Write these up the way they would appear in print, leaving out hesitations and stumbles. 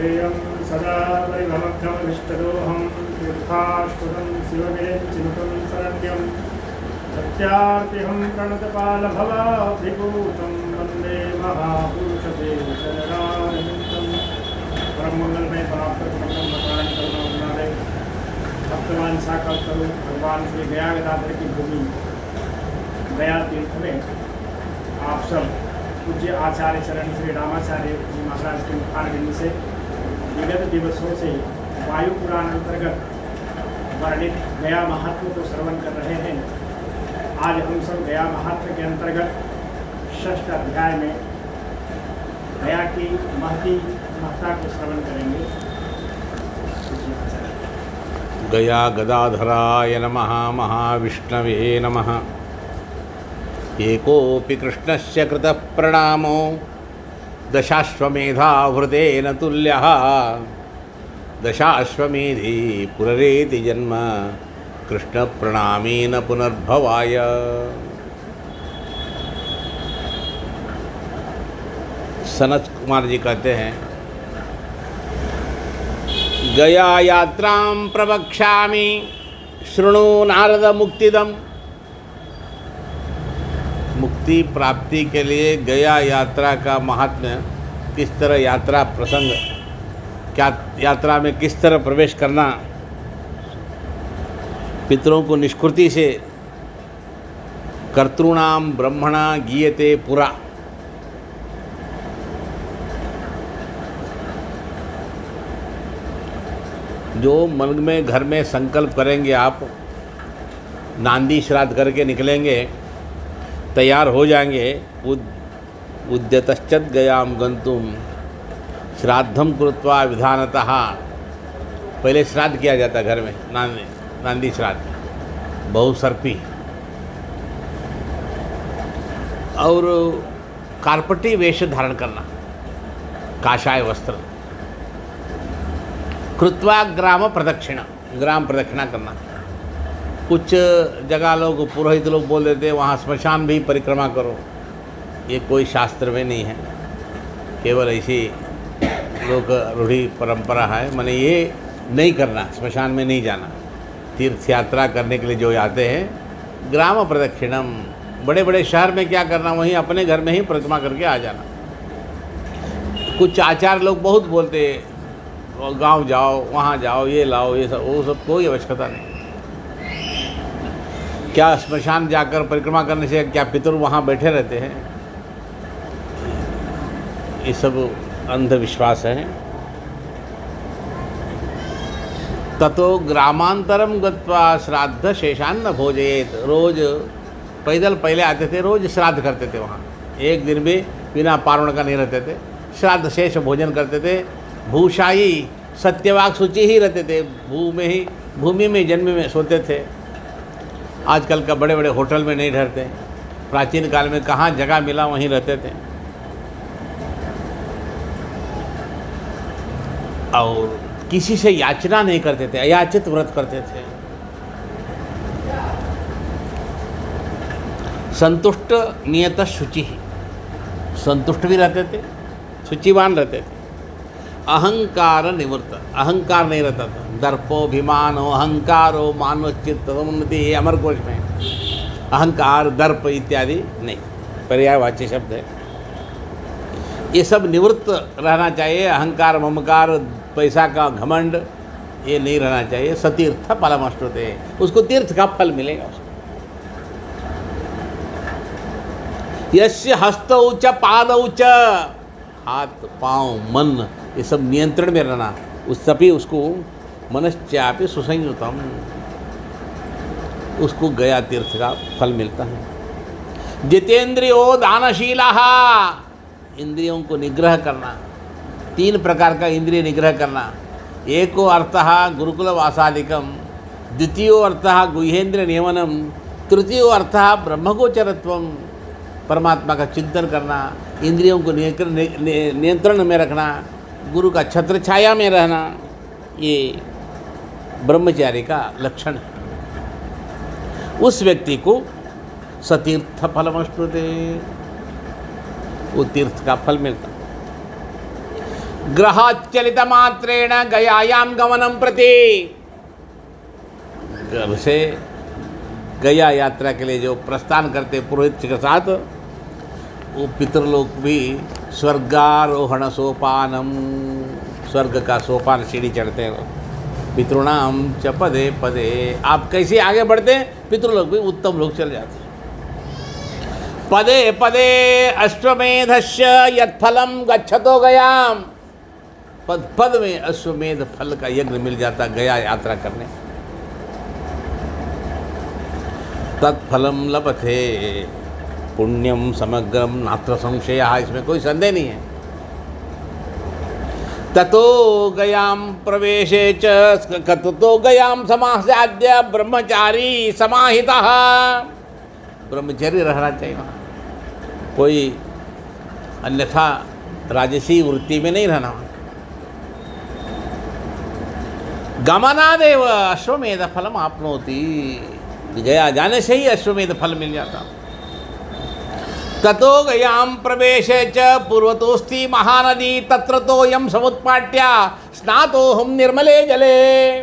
श्रेयं सदा परिभवग्नमभिष्टदोहं तीर्थास्पदं शिवविरञ्चिनुतं शरण्यं सत्यार्तिहं प्रणतपालभवाभिभूतं वन्दे महापुरुषदेशरणारविन्दं परममंगलमय परात्परमंगलम बताएं करुणामय भक्तवान साकार करो भगवान श्री गया गदाधर की भूमि गया तीर्थ में आप सब पूज्य आचार्य चरण श्री रामाचार्य जी महाराज के मुखारबिंद से विगत दिवसों से वायु पुराण अंतर्गत वर्णित गया महात्म को श्रवण कर रहे हैं। आज हम सब गया महात्म के अंतर्गत 6ठ अध्याय में गया की महत्ता को श्रवण करेंगे। गया गदाधराय नमः महाविष्णवे नमः। एकोऽपि कृष्णस्य कृतः प्रणामो दशाश्वमेधावृतेन तुल्यः। दशाश्वमेधे पुनरेति जन्म कृष्णप्रणामेन पुनर्भवाय। सनत कुमार जी कहते हैं, गया यात्रां प्रवक्ष्यामि शृणु नारद मुक्तिदम्। मुक्ति प्राप्ति के लिए गया यात्रा का महात्म्य, किस तरह यात्रा प्रसंग, क्या यात्रा में किस तरह प्रवेश करना, पितरों को निष्कृति से कर्तॄणाम ब्रह्मणा गीयते पुरा। जो मन में घर में संकल्प करेंगे, आप नांदी श्राद्ध करके निकलेंगे, तैयार हो जाएंगे, उद्यतश्चत गयाम गंतुम श्राद्धम कृत्वा विधानतः। पहले श्राद्ध किया जाता घर में, नांदी श्राद्ध, बहुसर्पी और कार्पटी वेश धारण करना, काषाय वस्त्र, कृत्वा ग्राम प्रदक्षिणा, ग्राम प्रदक्षिणा करना। कुछ जगह लोग पुरोहित लोग बोल देते हैं वहाँ स्मशान भी परिक्रमा करो। ये कोई शास्त्र में नहीं है, केवल ऐसी लोग रूढ़ी परंपरा है। मैंने ये नहीं करना, स्मशान में नहीं जाना। तीर्थ यात्रा करने के लिए जो आते हैं, ग्राम प्रदक्षिणम, बड़े बड़े शहर में क्या करना, वहीं अपने घर में ही परिक्रमा करके आ जाना। कुछ आचार्य लोग बहुत बोलते, गांव जाओ, वहाँ जाओ, ये लाओ, ये सब, वो सब कोई आवश्यकता नहीं। क्या स्मशान जाकर परिक्रमा करने से क्या पितर वहाँ बैठे रहते हैं? ये सब अंधविश्वास है। ततो ग्रामांतरम गत्वा श्राद्ध शेषान्न भोजयेत। रोज पैदल पहले आते थे, रोज श्राद्ध करते थे वहाँ, एक दिन भी बिना पारण का नहीं रहते थे, श्राद्ध शेष भोजन करते थे। भूषाई सत्यवाक सूची ही रहते थे, भूमि में जन्म में सोते थे। आजकल का बड़े बड़े होटल में नहीं ठहरते, प्राचीन काल में कहाँ जगह मिला वहीं रहते थे। और किसी से याचना नहीं करते थे, अयाचित व्रत करते थे। संतुष्ट नियत शुचि, संतुष्ट भी रहते थे, शुचिवान रहते थे। अहंकार निवृत्त, अहंकार नहीं रहता था। दर्पोभिमानो अहंकारो मानवचित्त उन्नति, ये अमरकोश में अहंकार दर्प इत्यादि नहीं, पर्यायवाची शब्द है। ये सब निवृत्त रहना चाहिए। अहंकार ममकार पैसा का घमंड ये नहीं रहना चाहिए। सतीर्थ फलमश्नुते, उसको तीर्थ का फल मिलेगा उसको। यस्य हस्तौ च पादौ च, हाथ पाँव मन ये सब नियंत्रण में रहना, उस सभी उसको मनश्चापि सुसंयुतम, उसको गया तीर्थ का फल मिलता है। जितेंद्रियो दानशीला, इंद्रियों को निग्रह करना, 3 प्रकार का इंद्रिय निग्रह करना। एको अर्थः गुरुकुल वासादिकम, द्वितीयो अर्थः गुह्येन्द्र नियमनम, तृतीयो अर्थः ब्रह्मगोचरत्वम, परमात्मा का चिंतन करना, इंद्रियों को नियंत्रण में रखना, गुरु का छत्र छाया में रहना, ये ब्रह्मचारी का लक्षण है। उस व्यक्ति को सतीर्थ फलमश्नुते, वो तीर्थ का फल मिलता। ग्रहाचलित मात्रेण गयायाम गमनम प्रति, घर से गया यात्रा के लिए जो प्रस्थान करते पुरोहित के साथ, वो पितृलोक भी स्वर्गारोहण सोपानम, स्वर्ग का सोपान सीढ़ी चढ़ते हैं पितृणाम च पदे पदे। आप कैसे आगे बढ़ते हैं, पितृलोक भी उत्तम लोग चल जाते हैं। पदे पदे अश्वमेधस्य यत्फलम गच्छतो गयाम, पद पद में अश्वमेध फल का यज्ञ मिल जाता गया यात्रा करने। तत्फलम लभते पुण्यम समग्रम नात्र संशय, इसमें कोई संदेह नहीं है। ततो गयाम प्रवेशे च ततो गयाम समासाद्य ब्रह्मचारी समाहितः, ब्रह्मचर्य रहना चाहिए वहाँ, कोई अन्यथा राजसी वृत्ति में नहीं रहना। गमनादेव अश्वमेध फलम आपनोति, गया जाने से ही अश्वमेध फल मिल जाता। ततो गयाम प्रवेशे च पूर्वतोस्ति महानदी तत्र तोयम समुत्पाट्य स्नातोहम निर्मले जले।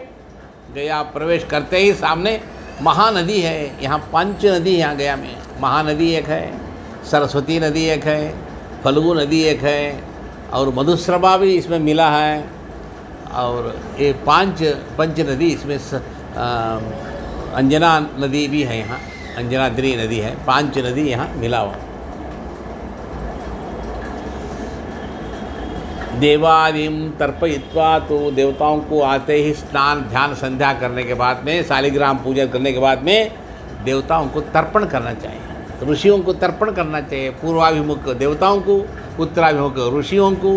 गया प्रवेश करते ही सामने महानदी है। यहाँ 5 नदी यहाँ गया में, महानदी एक है, सरस्वती नदी एक है, फल्गु नदी एक है, और मधुश्रवा भी इसमें मिला है, और ये 5 नदी इसमें अंजना नदी भी है, यहाँ अंजनाद्री नदी है, 5 नदी यहाँ मिला हुआ। देवादिम तर्पयित्वा, तो देवताओं को आते ही स्नान ध्यान संध्या करने के बाद में, शालिग्राम पूजन करने के बाद में देवताओं को तर्पण करना चाहिए, ऋषियों को तर्पण करना चाहिए। पूर्वाभिमुख देवताओं को, उत्तराभिमुख ऋषियों को,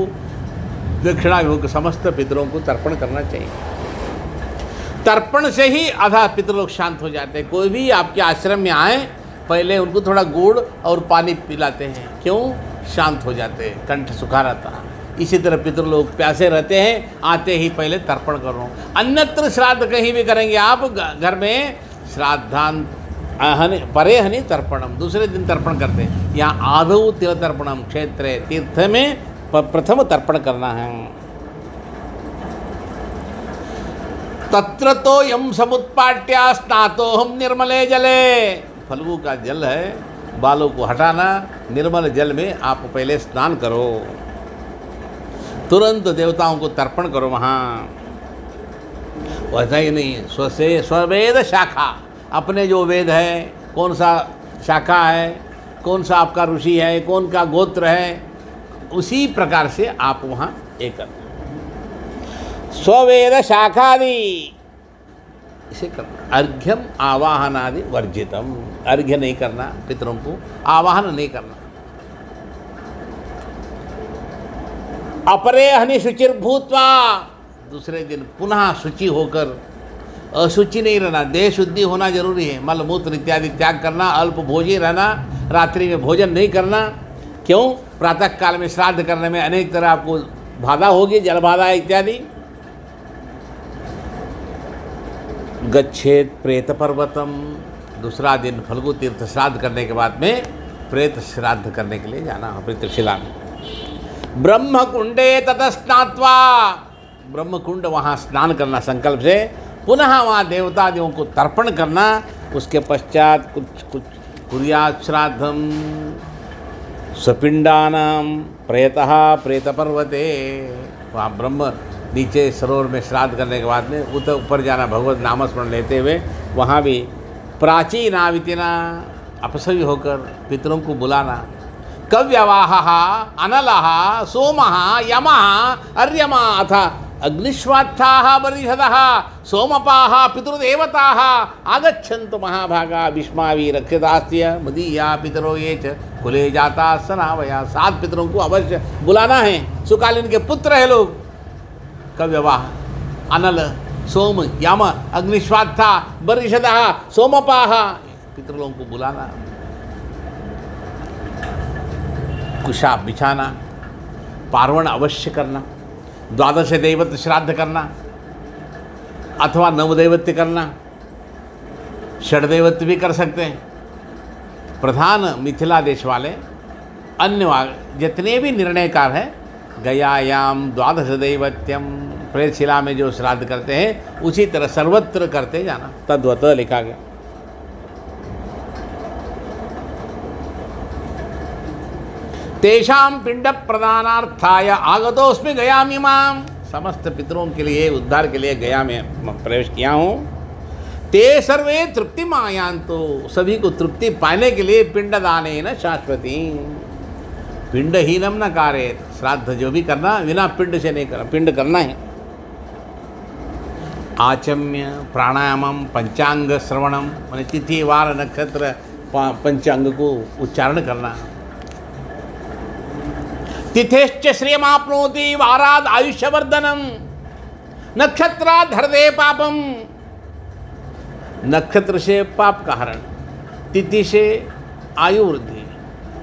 दक्षिणाभिमुख समस्त पितरों को तर्पण करना चाहिए। तर्पण से ही आधा पितृलोक शांत हो जाते हैं। कोई भी आपके आश्रम में आए, पहले उनको थोड़ा गुड़ और पानी पिलाते हैं, क्यों? शांत हो जाते हैं, कंठ सूखा रहता है। इसी तरह पितृलोक प्यासे रहते हैं, आते ही पहले तर्पण करो। अन्यत्र श्राद्ध कहीं भी करेंगे आप, घर में श्राद्धान परे हनि तर्पणम, दूसरे दिन तर्पण करते हैं। यहाँ आदौ तिल तर्पणम, क्षेत्र तीर्थ में प्रथम तर्पण करना है। तत्र तो यम समुत्पाट्या स्नातोहम निर्मले जले, फल्गु का जल है, बालों को हटाना, निर्मल जल में आप पहले स्नान करो, तुरंत देवताओं को तर्पण करो। वहाँ वैसा ही नहीं, स्वसे स्ववेद शाखा, अपने जो वेद है, कौन सा शाखा है, कौन सा आपका ऋषि है, कौन का गोत्र है, उसी प्रकार से आप वहाँ एक करना। स्ववेद शाखादि इसे करना। अर्घ्यम आवाहनादि वर्जितम, अर्घ्य नहीं करना, पितरों को आवाहन नहीं करना। अपरे हनि शुचिर्भूत्वा, दूसरे दिन पुनः शुचि होकर, अशुचि नहीं रहना, देह शुद्धि होना जरूरी है। मल मूत्र इत्यादि त्याग करना, अल्प भोजी रहना, रात्रि में भोजन नहीं करना। क्यों? प्रातः काल में श्राद्ध करने में अनेक तरह आपको बाधा होगी, जल बाधा इत्यादि। गच्छेत प्रेत पर्वतम, दूसरा दिन फल्गु तीर्थ श्राद्ध करने के बाद में प्रेत श्राद्ध करने के लिए जाना प्रेतशिला में। ब्रह्म कुंडे ततस्नात्वा, ब्रह्म कुंड वहाँ स्नान करना संकल्प से, पुनः वहाँ देवतादियों को तर्पण करना। उसके पश्चात कुछ कुर्यात् श्राद्धम स्वपिंडानाम प्रेतः प्रेत पर्वते, वहाँ ब्रह्म नीचे सरोवर में श्राद्ध करने के बाद में ऊपर जाना, भगवत नामस्मरण लेते हुए। वहाँ भी प्राचीनावितिना, अपसव्य होकर पितरों को बुलाना। कव्यवाहः अनलः सोमः यमः अर्यमा अथ अग्निश्वात्थाः बलिषदः सोमपाः पितृदेवताः आगच्छन्तु महाभागा भीष्मावि रक्षितास्य मदीया पितरो ये च कुले जाता सनावया। 7 पितरों को अवश्य बुलाना है। सुकालीन के पुत्र है लोग, कव्यवाह, अनल, सोम, यम, अग्निश्वात्था, बलिषदः, सोमपाः, पितरों को बुलाना। कुशाब बिछाना, पार्वण अवश्य करना, 12 दैवत्य श्राद्ध करना, अथवा नवदैवत्य करना, षड्दैवत्य भी कर सकते हैं। प्रधान मिथिला देश वाले अन्य जितने भी निर्णयकार हैं गयायाम द्वादश दैवत्यम, प्रेतशिला में जो श्राद्ध करते हैं उसी तरह सर्वत्र करते जाना, तद्वत लिखा गया। तेषाम पिंड प्रदानार्थाय आगतोस्मि गयामिमाम, समस्त पितरों के लिए उद्धार के लिए गया में प्रवेश किया हूँ। ते सर्वे तृप्ति मायांतो, सभी को तृप्ति पाने के लिए पिंडदानेन शाश्वती, पिंडहीनम न कारेत, श्राद्ध जो भी करना बिना पिंड से नहीं करना, पिंड करना है। आचम्य प्राणायामम पंचांग श्रवणम, माने तिथि वार नक्षत्र पंचांग को उच्चारण करना। तिथेश्च श्रियमाप्नोति वाराद आयुष्यवर्धनम, नक्षत्राद हृदय पापम, नक्षत्र से पाप का हरण, तिथि से आयु वृद्धि,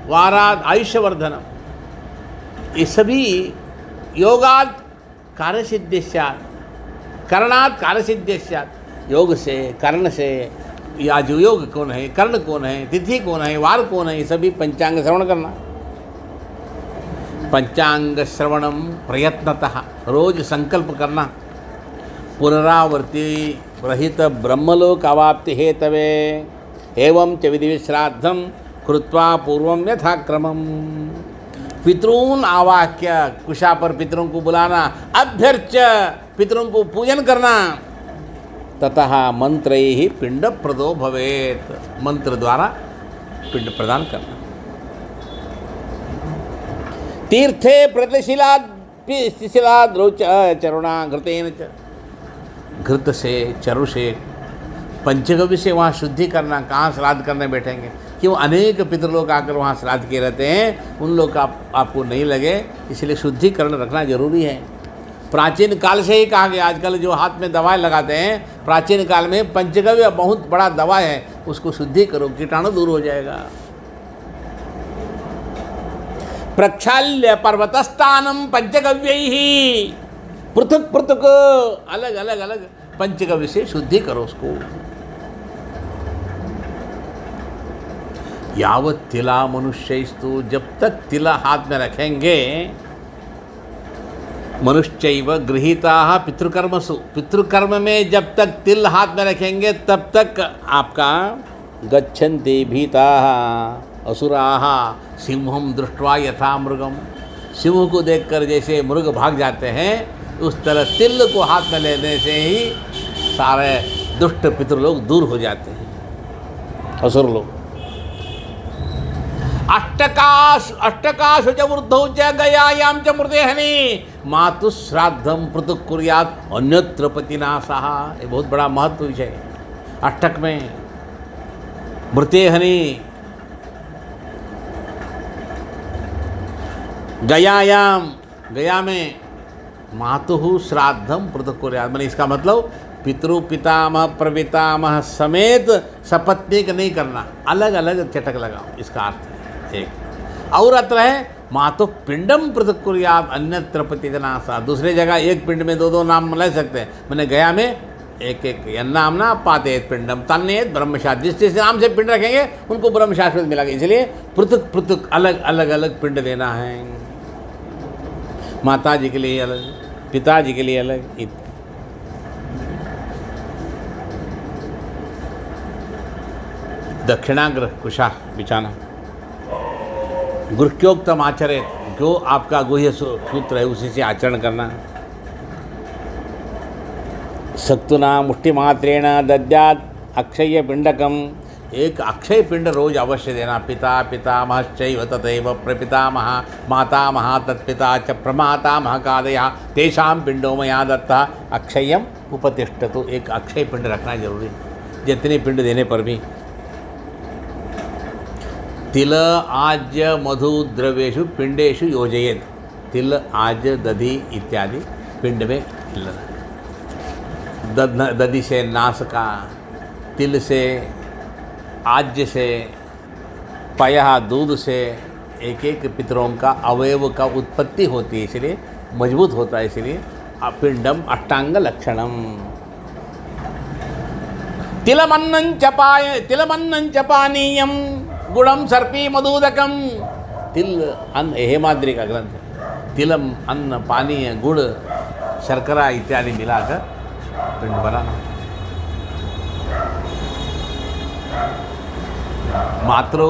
वाराद आयुष्यवर्धनम, ये सभी योगाद कार्यसिद्धिस्यात्, करणात् कार्यसिद्धिस्यात्, योग से कर्ण से, या जो योग कौन है, कर्ण कौन है, तिथि कौन है, वार कौन है, ये सभी पंचांग श्रवण करना। पंचांग श्रवणम प्रयत्नतः, रोज संकल्प करना। पुनरावृत्ति रहित ब्रह्मलोक अवाप्ति हेतवे एवं च विधि श्राद्धम कृत्वा पूर्वम यथाक्रमम, पितॄन् आवाह्य, कुशा पर पितरों को बुलाना, अभ्यर्च, पितरों को पूजन करना। ततः मंत्रैः पिंड प्रदो भवेत्, मंत्र द्वारा पिंड प्रदान करना। तीर्थे प्रतिशिलाद रोच चरुणा घृतेन च, घृत से चरु से पंचगव्य से वहाँ शुद्धि करना। कहाँ श्राद्ध करने बैठेंगे, क्यों अनेक पितृलोक आकर वहाँ श्राद्ध किए रहते हैं, उन लोग का आपको नहीं लगे, इसलिए शुद्धिकरण रखना जरूरी है। प्राचीन काल से ही कहा गया, आजकल जो हाथ में दवाई लगाते हैं, प्राचीन काल में पंचगव्य बहुत बड़ा दवा है, उसको शुद्धि करो, कीटाणु दूर हो जाएगा। प्रक्षाल्य पर्वतस्थानम पंचगव्यैः, पृथक पृथक अलग अलग अलग पंचगव्य से शुद्धि करो उसको। यावत तिला मनुष्यस्तु, जब तक तिला हाथ में रखेंगे, मनुष्यैव गृहीताः पितृकर्मसु, पितृकर्म में जब तक तिल हाथ में रखेंगे तब तक आपका गच्छन्ति भीताः असुराः सिंहम दृष्ट्वा यथा मृगम, सिंह को देखकर जैसे मृग भाग जाते हैं, उस तरह तिल को हाथ में लेने से ही सारे दुष्ट पितृलोक दूर हो जाते हैं, असुर लोग। अष्टकाश च वृद्धौ च गयायां च मृतेहनि, मातु श्राद्धम पृथक् कुर्यात् अन्यत्र पतिनाशः, ये बहुत बड़ा महत्व विषय है। अष्टक में मृतेहनि, गयायाम, गया में मातुः श्राद्धम पृथक् कुर्यात्, मैंने इसका मतलब पितृ पितामह प्रपितामह समेत सपत्नीक नहीं करना, अलग अलग चटक लगाओ, इसका अर्थ है एक। और अत्र है मातु पिंडम पृथक् कुर्यात् अन्यत्र पतिनाशः, दूसरे जगह एक पिंड में दो दो नाम ले सकते हैं, मैंने गया में एक एक यन्नामना पातेत पिंडम तन्नेत ब्रह्मशास्त्र, जिस जिस नाम से पिंड रखेंगे उनको ब्रह्मशास्त्र मिलेगा, इसलिए पृथक पृथक अलग अलग अलग पिंड देना है। माता जी के लिए अलग, पिताजी के लिए अलग। दक्षिणाग्रह कुशा बिछाना। गुरुक्योक्तम आचरेत, जो आपका गुह्य सूत्र है उसी से आचरण करना। सक्तुना मुष्टिमात्रेण दद्यात् अक्षय पिंडकम, एक अक्षय पिंड रोज अवश्य देना। पिता पितामहश्चैव तथैव प्रपितामह मातामह तत्पिता च प्रमातामह कादयः तेषां पिंडो मया दत्तः अक्षयम उपतिष्ठतु, एक अक्षय पिंड रखना जरूरी, जितने पिंड देने पर भी। तिल आज्य मधु द्रव्येषु पिंडेषु योजयेत्, तिल आज्य दधि इत्यादि पिंड में दधि से नासिका, तिल से, आज्य से, पयः दूध से एक एक पितरों का अवयव का उत्पत्ति होती है, इसलिए मजबूत होता है, इसलिए पिंडम अष्टांग लक्षणम। तिलमन्नं च पानीयम गुणम सर्पी मधुदकम, तिल अन्न, हेमाद्रि का ग्रंथ है, तिलम, अन्न, पानी, गुड़, शर्करा इत्यादि मिलाकर पिंड बनाना। मातृ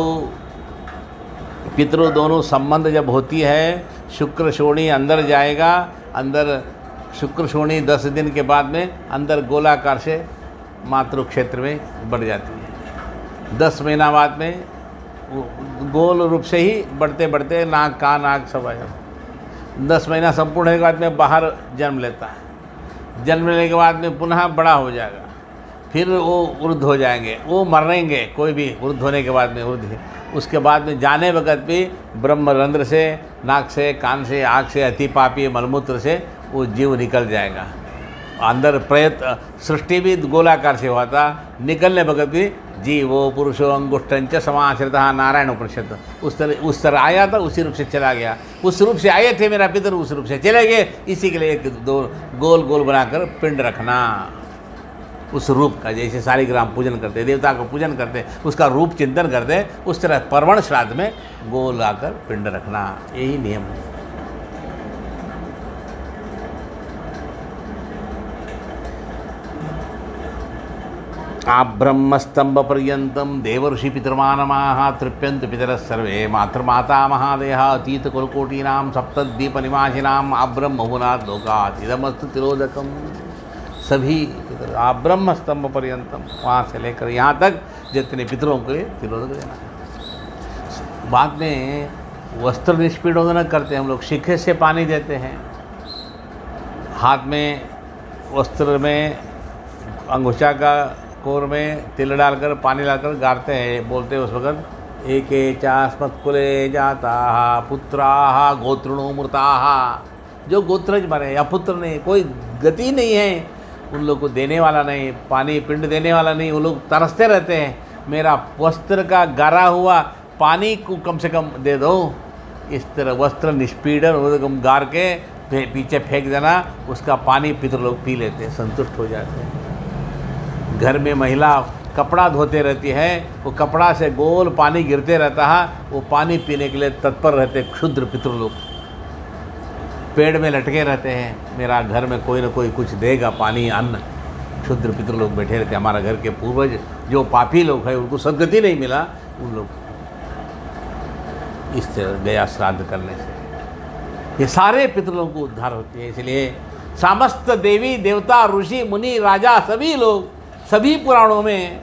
पितृ दोनों संबंध जब होती है, शुक्र शोणी अंदर जाएगा, अंदर शुक्र शोणी 10 दिन के बाद में अंदर गोलाकार से मातृ क्षेत्र में बढ़ जाती है। 10 महीना बाद में गोल रूप से ही बढ़ते बढ़ते नाक, कान, आँख सब आ जाता है। 10 महीना संपूर्ण होने के बाद में बाहर जन्म लेता है। जन्म लेने के बाद में पुनः बड़ा हो जाएगा, फिर वो वृद्ध हो जाएंगे, वो मरेंगे, कोई भी वृद्ध होने के बाद में वृद्ध। उसके बाद में जाने वक़्त भी ब्रह्मरंध्र से, नाक से, कान से, आँख से, अति पापी मलमूत्र से वो जीव निकल जाएगा। अंदर प्रयत्न सृष्टि भी गोलाकार से हुआ था, निकलने वक़्त भी जीवो पुरुषो अंगुष्ठंच समाश्रितः नारायण उपनिषद उस तरह आया था, उसी रूप से चला गया। उस रूप से आए थे मेरा पितर, उस रूप से चले गए। इसी के लिए एक दो गोल गोल बनाकर पिंड रखना, उस रूप का। जैसे शालिग्राम पूजन करते, देवता को पूजन करते, उसका रूप चिंतन करते, उस तरह पर्वण श्राद्ध में गोल आकर पिंड रखना, यही नियम है। आप ब्रह्मस्तंभ पर्यंतम देवर्षि पितृमानमाः तृप्यन्तु पितरः सर्वे मातृमाता महादेह अतीत कुलकोटीनां सप्तद्वीप निवासिनां आब्रह्मभुनात् लोकात् इदमस्तु तिरोदकम। सभी पितर आप ब्रह्मस्तंभ पर्यंतम, वहाँ से लेकर यहाँ तक जितने पितरों को तिरोदक देना है। बाद में वस्त्र निष्पीड़न करते हैं हम लोग, शिखे से पानी देते हैं, हाथ में वस्त्र में अंगूठा का कोर में तिल डालकर पानी डालकर गारते हैं, बोलते हैं उस वक़्त एके चास्मत्कुले जाताः पुत्राः गोत्रणो मृताः। जो गोत्रज मरे या पुत्र नहीं, कोई गति नहीं है, उन लोग को देने वाला नहीं, पानी पिंड देने वाला नहीं, वो लोग तरसते रहते हैं, मेरा वस्त्र का गारा हुआ पानी को कम से कम दे दो। इस तरह वस्त्र निष्पीड़न गार के पीछे फेंक देना, उसका पानी पितर लोग पी लेते हैं, संतुष्ट हो जाते हैं। घर में महिला कपड़ा धोते रहती है, वो कपड़ा से गोल पानी गिरते रहता है, वो पानी पीने के लिए तत्पर रहते क्षुद्र पितृ लोग। पेड़ में लटके रहते हैं, मेरा घर में कोई ना कोई कुछ देगा, पानी, अन्न। क्षुद्र पितृ लोग बैठे रहते हैं। हमारा घर के पूर्वज जो पापी लोग हैं, उनको सद्गति नहीं मिला, उन लोग इस तरह गया श्राद्ध करने से ये सारे पितरों को उद्धार होती है। इसलिए समस्त देवी देवता, ऋषि, मुनि, राजा, सभी लोग, सभी पुराणों में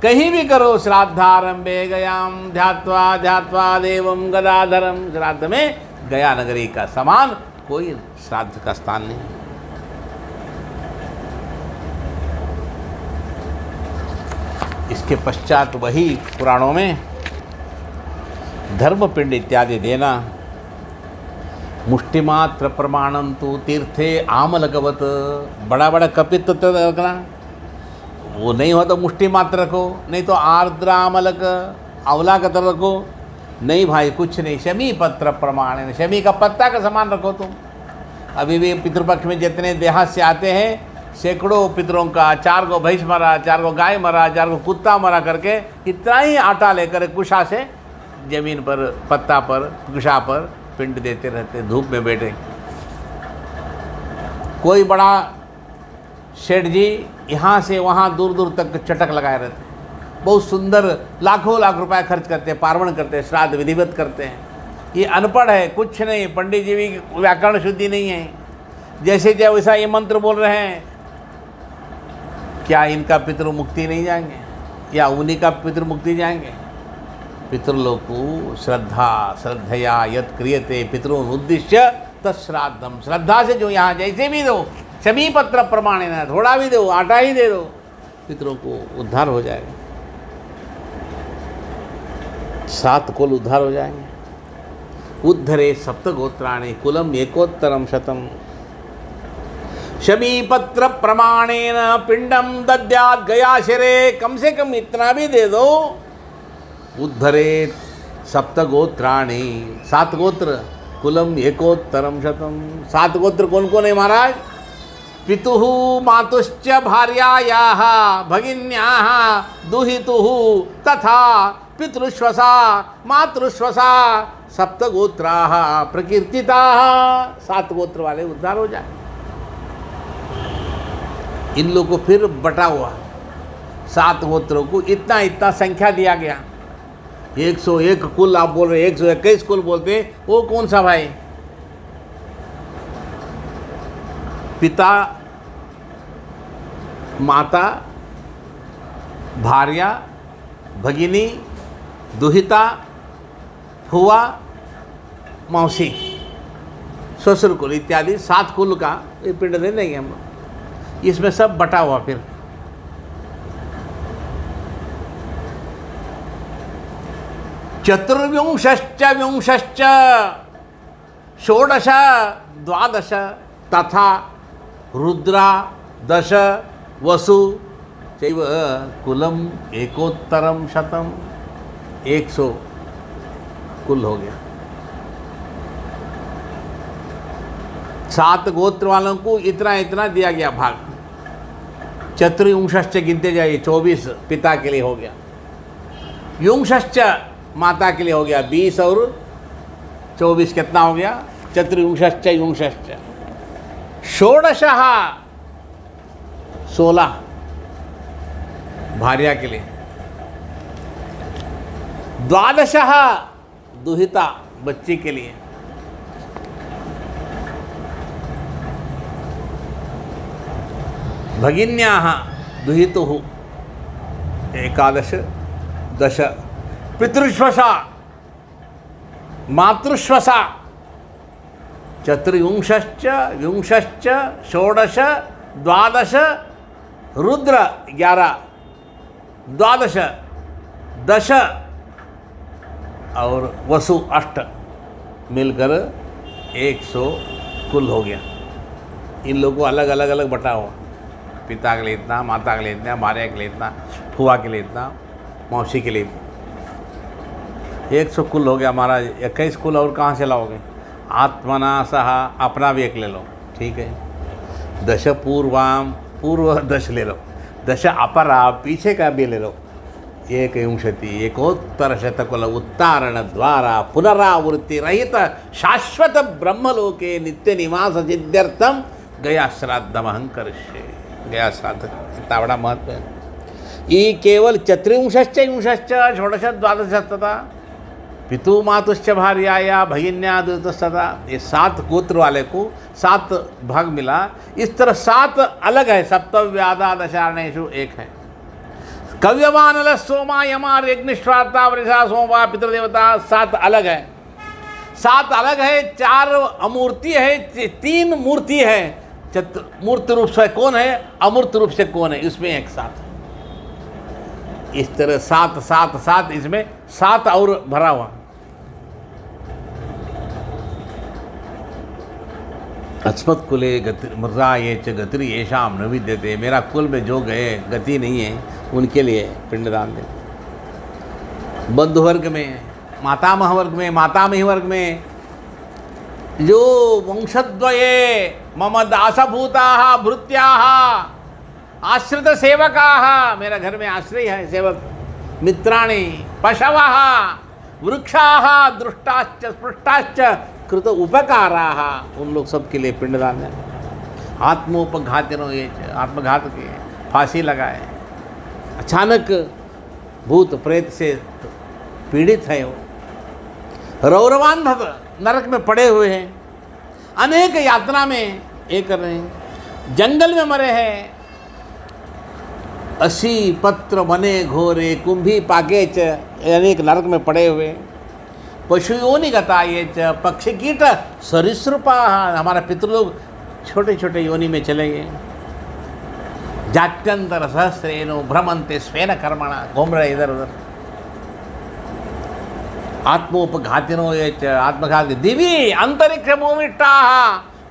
कहीं भी करो श्राद्धारंभे गयाम ध्यात्वा ध्यात्वा देवम गदाधरम। श्राद्ध में गया नगरी का समान कोई श्राद्ध का स्थान नहीं। इसके पश्चात वही पुराणों में धर्मपिंड इत्यादि देना। मुष्टिमात्र प्रमाणम तो तीर्थे आमलकवत, बड़ा बड़ा कपित रखना, वो नहीं हो तो मुष्टि मात्र रखो, नहीं तो आर्द्र आमलक अवला का तरह रखो। नहीं भाई कुछ नहीं, शमी पत्र प्रमाण, शमी का पत्ता का समान रखो तुम। अभी भी पितृपक्ष में जितने देहात से आते हैं, सैकड़ों पितरों का 4 को भैंस मरा, 4 को गाय मरा, 4 को कुत्ता मरा करके इतना ही आटा लेकर कुशा से जमीन पर, पत्ता पर, कुशा पर पिंड देते रहते, धूप में बैठे। कोई बड़ा शेठ जी यहाँ से वहाँ दूर दूर तक चटक लगाए रहते, बहुत सुंदर, लाखों लाख रुपए खर्च करते हैं, पार्वण करते हैं, श्राद्ध विधिवत करते हैं। ये अनपढ़ है, कुछ नहीं, पंडित जी भी व्याकरण शुद्धि नहीं है, जैसे जय वैसा ये मंत्र बोल रहे हैं। क्या इनका पितृ मुक्ति नहीं जाएंगे, या उन्हीं का पितृ मुक्ति जाएंगे? पितृलोक को श्रद्धया यत् क्रियते पितरों उद्दिश्य तत्श्राद्धम। श्रद्धा से जो यहाँ जैसे भी दो, सभी पत्र प्रमाण है, थोड़ा भी दो, आटा ही दे दो, पितरों को उद्धार हो जाएगा, 7 कुल उद्धार हो जाएंगे। उद्धरे सप्तगोत्राणि कुलम एकोत्तरम शतम। शमी पत्र प्रमाणेन पिंडम दद्यात् गयाशिरे, कम से कम इतना भी दे दो। उद्धरे सप्तगोत्राणि, 7 गोत्र, कुलम एकोत्तरम शतम। 7 गोत्र कौन कौन है महाराज? पितुः मातुश्च भार्यायाः भगिन्याः दुहितुः तथा पितृश्वसा मातृश्वसा सप्तगोत्राः प्रकीर्तिताः, 7 गोत्र वाले उद्धार हो जाए। इन लोगों को फिर बटा हुआ 7 गोत्रों को इतना इतना संख्या दिया गया। 101 कुल आप बोल रहे, 121 कुल बोलते हैं, वो कौन सा भाई? पिता, माता, भार्या, भगिनी, दुहिता, फुआ, मौसी, ससुर कुल इत्यादि 7 कुल का ये पिंड दे देंगे हम लोग। इसमें सब बटा हुआ फिर चतुर्विंशश्च विंशश्च षोडश द्वादश तथा रुद्रा 10 वसु चैव कुलम एकोत्तरम शतम, 100 कुल हो गया। 7 गोत्र वालों को इतना इतना दिया गया भाग। चतुर्विंशश्च गिनते जाइए, 24 पिता के लिए हो गया, विंशश्च माता के लिए हो गया, 20 और 24 कितना हो गया? चतुर्विंशश्च विंशश्च। षोडशः 16 भार्या के लिए, द्वादशः दुहिता बच्ची के लिए, भगिन्याः दुहितुः 11 10, पितृश्वसा मातृश्वसा चतुर्विंशश्च विंशश्च षोडश द्वादश रुद्र 11 द्वादश 10 और वसु 8 मिलकर 100 कुल हो गया। इन लोगों को अलग अलग अलग बटा हुआ, पिता के लिए इतना, माता के लिए इतना, भार्या के लिए इतना, फुआ के लिए इतना, मौसी के लिए 100 कुल हो गया महाराज। 21 कुल और कहाँ से लाओगे? आत्मना सह, अपना भी एक ले लो, ठीक है। 10 पूर्वाम, पूर्व 10 ले लो, 10 अपरा, पीछे का भी ले लो। 1 एकोत्तर शतकुल उत्तारण द्वारा पुनरावृत्ति रहित शाश्वत ब्रह्मलोके नित्य निवास सिद्ध्यर्थम गया श्राद्धमहं करिष्ये। गया श्राद्ध इतना बड़ा महत्व है। ये केवल चतुर्विंशश्च विंशश्च षोडश द्वादश तथा पितु मातुश्च भार्याया भगिन्या दुहितस्तथा, ये 7 गोत्र वाले को 7 भाग मिला। इस तरह 7 अलग है। सप्तव्यादा दशारणेषु 1 है। कव्यवानल सोमा यमा रेग्निश्वार्ता वृषा सोमा पितृदेवता 7 अलग है। 7 अलग है। 4 अमूर्ति है, 3 मूर्ति है। मूर्त रूप से कौन है, अमूर्त रूप से कौन है, इसमें एक 7। इस तरह 7 7 7, इसमें 7 और भरा हुआ। अस्मत् कुले गति मृदा ये च गति येषाम न विद्यते, मेरा कुल में जो गए गति नहीं है उनके लिए पिंडदान दे। बंधु वर्ग में, मातामह वर्ग में, मातामही वर्ग में जो वंशद्वये मम दासभूताः भृत्याः आश्रित सेवकाः, मेरा घर में आश्रय है सेवक, मित्राणि पशवः वृक्षाः दृष्टाश्च स्पृष्टाश्च कृत उपकाराः, उन लोग सब के लिए पिंडदान है। आत्मोपघातिनो ये, आत्मघात के फांसी लगाए, अचानक भूत प्रेत से पीड़ित है वो, रौरवान्धत नरक में पड़े हुए हैं, अनेक यातना में ये कर रहे हैं, जंगल में मरे हैं, असी पत्र बने घोरे कुंभी पाके च, अनेक नरक में पड़े हुए, पशुयोनि गता ये च पक्षी कीट सरिसृपा, हमारा पितृलोग छोटे छोटे योनि में चले गए। जात्यंतर सहस्रेनो भ्रमंते स्वेन कर्मणा, घूम रहे इधर उधर। आत्मोपघातिनो ये च, आत्मघात दिवी अंतरिक्ष भूमिष्ठा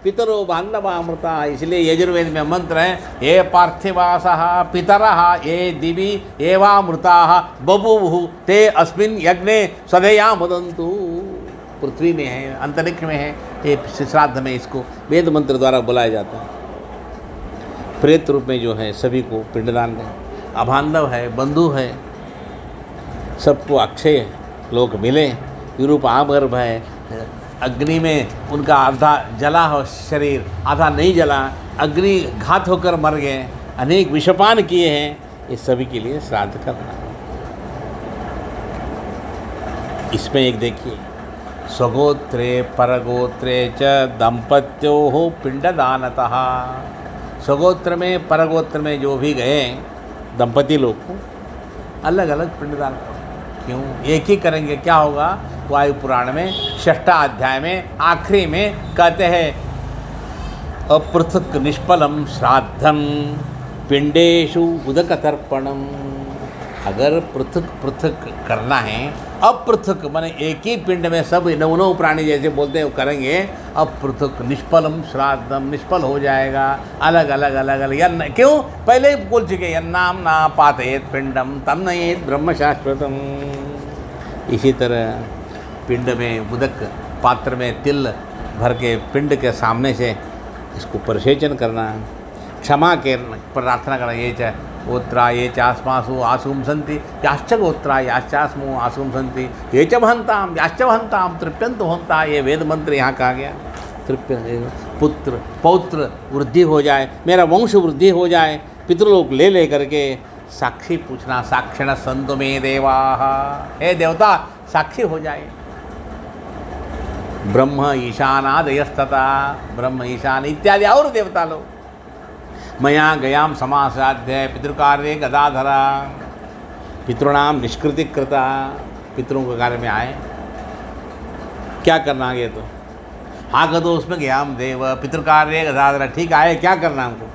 पितरो बांधवामृता, इसलिए यजुर्वेद में मंत्र है, ये पार्थिवासः पितरः ये दिवी एवामृता बभूवुः ते अस्मिन् यज्ञे सदया मुदन्तु। पृथ्वी में है, अंतरिक्ष में है, ये श्राद्ध में इसको वेद मंत्र द्वारा बुलाया जाता है। प्रेत रूप में जो है सभी को पिंडदान दें। अबांधव है, बंधु है, सबको अक्षय लोग मिले, विरूप आमगर्भ है, अग्नि में उनका आधा जला हो शरीर, आधा नहीं जला, अग्नि घात होकर मर गए, अनेक विषपान किए हैं, ये सभी के लिए श्राद्ध करना। इसमें एक देखिए, स्वगोत्रे परगोत्रे च दंपत्योः पिंडदानतः। स्वगोत्र में परगोत्र में जो भी गए दंपति लोग को अलग अलग पिंडदान करो। क्यों? एक ही करेंगे क्या होगा? वायु पुराण में 6वां अध्याय में आखिरी में कहते हैं, अपृथक निष्फलम श्राद्धम पिंडेषु उदकतर्पणम। अगर पृथक पृथक करना है, अपृथक माने एक ही पिंड में सब नौ प्राणी जैसे बोलते हैं वो करेंगे, अपृथक निष्फलम श्राद्धम, निष्फल हो जाएगा। अलग अलग अलग अलग यन्न, क्यों? पहले ही बोल चुके, यन्नाम ना पातयेत पिंडम तम नयेत ब्रह्म शाश्वतम। इसी तरह पिंड में उदक, पात्र में तिल भर के पिंड के सामने से इसको परिसेचन करना, क्षमा के प्रार्थना करना। ये चाहे गोत्रा ये चास्मासु आसूम संति याश्च गोत्रा याश्चास्मु आसूम संति ये च वहंताम याश्च वहंताम तृप्यंत होता। ये वेद मंत्र यहाँ कहा गया। पुत्र पौत्र वृद्धि हो जाए, मेरा वंश वृद्धि हो जाए, पितृलोक ले करके साक्षी पूछना, साक्षिण संतु में देवा, हे देवता साक्षी हो जाए। ब्रह्म ईशानादयस्तथा, ब्रह्म ईशान इत्यादि और देवता लोग। मया गयाम समासाध्य पितृकार्य गदाधरा, पितृणाम निष्कृति कृता, पितरों के कार्य में आए। क्या करना आगे? तो हाँ कह दो उसमें गयाम देव पितृकार्य गदाधरा, ठीक आए, क्या करना हमको?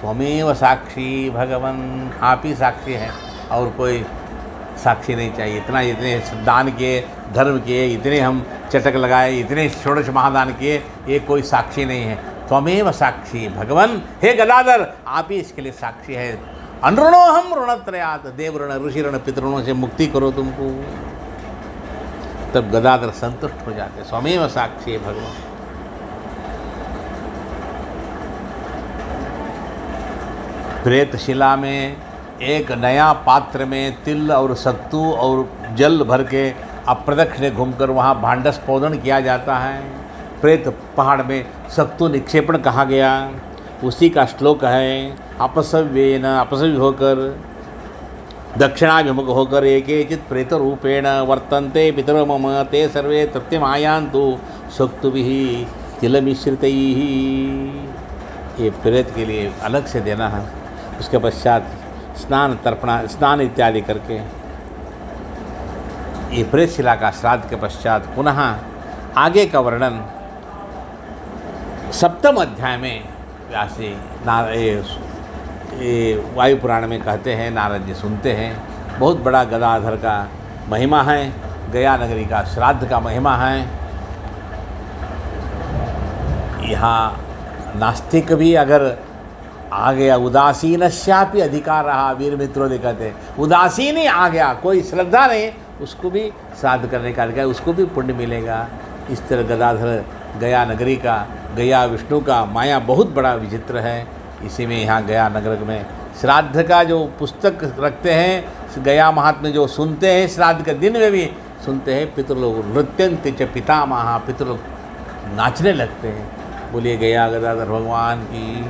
त्वमेव साक्षी भगवन, आप ही साक्षी हैं और कोई साक्षी नहीं चाहिए। इतना इतने दान किए, धर्म किए, इतने हम चटक लगाए, इतने षोडश महादान किए, ये कोई साक्षी नहीं है। त्वमेव साक्षी भगवन, हे गदाधर आप ही इसके लिए साक्षी है। अनृणो हम ऋणत्रयात्, देव ऋण ऋषि ऋण पितृणों से मुक्ति करो तुमको। तब गदाधर संतुष्ट हो जाते, स्वमेव साक्षी भगवान। प्रेतशिला में एक नया पात्र में तिल और सत्तू और जल भर के अप्रदक्षिण घूमकर वहाँ भांडस्पोदन किया जाता है। प्रेत पहाड़ में सत्तू निक्षेपण कहा गया, उसी का श्लोक है। अपसव्येन, अपसव्य होकर दक्षिणाभिमुख होकर एकेचित् प्रेत रूपेण वर्तन्ते पितरो मम ते सर्वे तृप्तिमायान्तु सत्तुभिः तिलमिश्रितैः। ये प्रेत के लिए अलग से देना है। उसके पश्चात स्नान तर्पणा, स्नान इत्यादि करके ये प्रेतशिला का श्राद्ध के पश्चात पुनः आगे का वर्णन 7वें अध्याय में व्यास जी वायु पुराण में कहते हैं, नारद जी सुनते हैं। बहुत बड़ा गदाधर का महिमा है, गया नगरी का श्राद्ध का महिमा है। यहाँ नास्तिक भी अगर आ गया, उदासीनस्यापि अधिकार रहा, वीर मित्रों ने कहते हैं, उदासीन ही आ गया, कोई श्रद्धा नहीं, उसको भी श्राद्ध करने का अधिकार, उसको भी पुण्य मिलेगा। इस तरह गदाधर गया नगरी का, गया विष्णु का माया बहुत बड़ा विचित्र है। इसी में यहाँ गया नगर में श्राद्ध का जो पुस्तक रखते हैं, गया महात्म्य जो सुनते हैं, श्राद्ध के दिन में भी सुनते हैं, पितृलोग नृत्यंत च पितामह, पितृलोग नाचने लगते हैं। बोलिए गया गदाधर भगवान की।